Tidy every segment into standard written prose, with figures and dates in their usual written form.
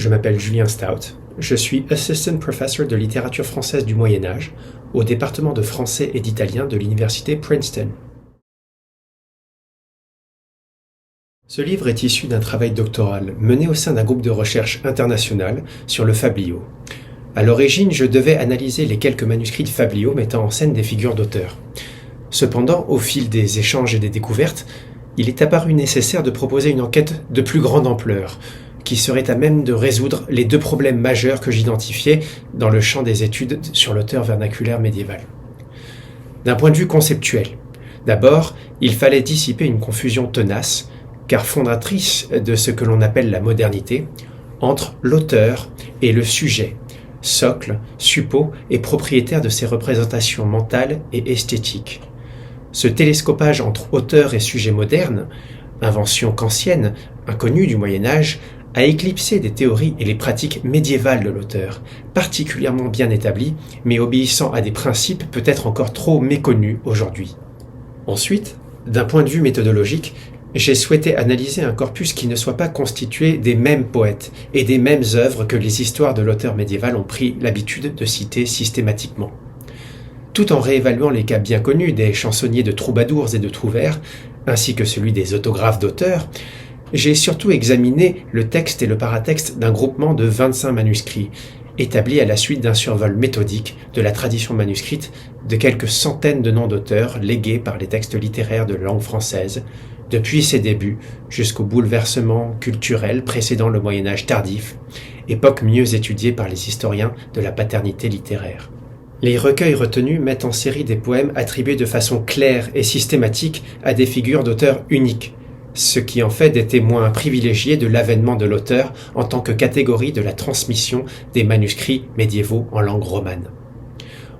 je m'appelle Julien Stout, je suis Assistant Professor de littérature française du Moyen-Âge au département de français et d'italien de l'université Princeton. Ce livre est issu d'un travail doctoral mené au sein d'un groupe de recherche international sur le fabliau. À l'origine, je devais analyser les quelques manuscrits de fabliau mettant en scène des figures d'auteurs. Cependant, au fil des échanges et des découvertes, il est apparu nécessaire de proposer une enquête de plus grande ampleur, qui serait à même de résoudre les deux problèmes majeurs que j'identifiais dans le champ des études sur l'auteur vernaculaire médiéval. D'un point de vue conceptuel, d'abord, il fallait dissiper une confusion tenace, car fondatrice de ce que l'on appelle la modernité, entre l'auteur et le sujet, socle, suppôt et propriétaire de ses représentations mentales et esthétiques. Ce télescopage entre auteur et sujet moderne, invention kantienne, inconnue du Moyen-Âge, a éclipsé des théories et les pratiques médiévales de l'auteur, particulièrement bien établies, mais obéissant à des principes peut-être encore trop méconnus aujourd'hui. Ensuite, d'un point de vue méthodologique, j'ai souhaité analyser un corpus qui ne soit pas constitué des mêmes poètes et des mêmes œuvres que les histoires de l'auteur médiéval ont pris l'habitude de citer systématiquement. Tout en réévaluant les cas bien connus des chansonniers de troubadours et de trouvères, ainsi que celui des autographes d'auteurs, j'ai surtout examiné le texte et le paratexte d'un groupement de 25 manuscrits, établis à la suite d'un survol méthodique de la tradition manuscrite de quelques centaines de noms d'auteurs légués par les textes littéraires de langue française, depuis ses débuts jusqu'au bouleversement culturel précédant le Moyen-Âge tardif, époque mieux étudiée par les historiens de la paternité littéraire. Les recueils retenus mettent en série des poèmes attribués de façon claire et systématique à des figures d'auteurs uniques, ce qui en fait des témoins privilégiés de l'avènement de l'auteur en tant que catégorie de la transmission des manuscrits médiévaux en langue romane.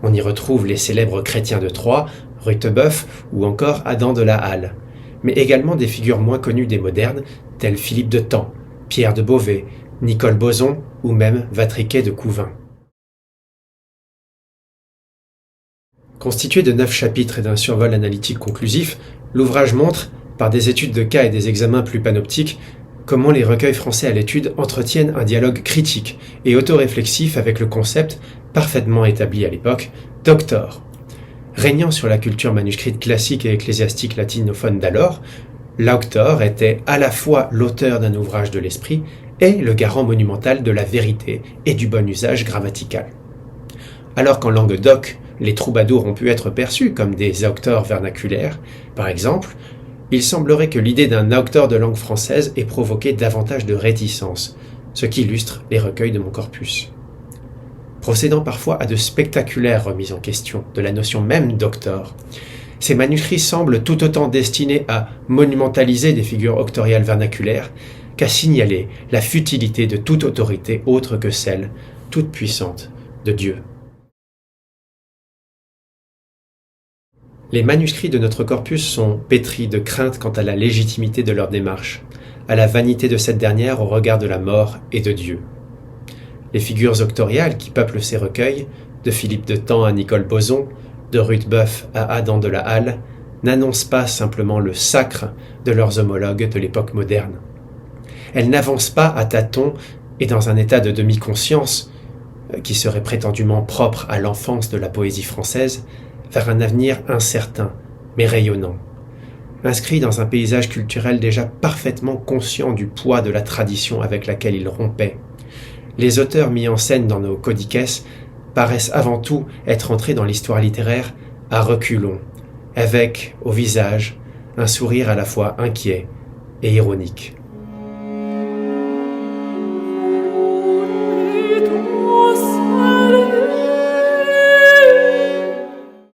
On y retrouve les célèbres chrétiens de Troyes, Rutebeuf ou encore Adam de la Halle, mais également des figures moins connues des modernes tels Philippe de Tampes, Pierre de Beauvais, Nicole Boson ou même Vatriquet de Couvain. Constitué de 9 chapitres et d'un survol analytique conclusif, l'ouvrage montre, par des études de cas et des examens plus panoptiques, comment les recueils français à l'étude entretiennent un dialogue critique et autoréflexif avec le concept, parfaitement établi à l'époque, d'auctor. Régnant sur la culture manuscrite classique et ecclésiastique latinophone d'alors, l'auctor était à la fois l'auteur d'un ouvrage de l'esprit et le garant monumental de la vérité et du bon usage grammatical. Alors qu'en langue d'oc, les troubadours ont pu être perçus comme des auctors vernaculaires, par exemple, il semblerait que l'idée d'un auctor de langue française ait provoqué davantage de réticence, ce qui illustre les recueils de mon corpus. Procédant parfois à de spectaculaires remises en question de la notion même d'auctor, ces manuscrits semblent tout autant destinés à monumentaliser des figures auctoriales vernaculaires qu'à signaler la futilité de toute autorité autre que celle, toute puissante, de Dieu. Les manuscrits de notre corpus sont pétris de crainte quant à la légitimité de leur démarche, à la vanité de cette dernière au regard de la mort et de Dieu. Les figures auctoriales qui peuplent ces recueils, de Philippe de Tampes à Nicole Boson, de Rutebeuf à Adam de la Halle, n'annoncent pas simplement le sacre de leurs homologues de l'époque moderne. Elles n'avancent pas à tâtons et dans un état de demi-conscience, qui serait prétendument propre à l'enfance de la poésie française, vers un avenir incertain, mais rayonnant. Inscrit dans un paysage culturel déjà parfaitement conscient du poids de la tradition avec laquelle il rompait, les auteurs mis en scène dans nos codices paraissent avant tout être entrés dans l'histoire littéraire à reculons, avec, au visage, un sourire à la fois inquiet et ironique.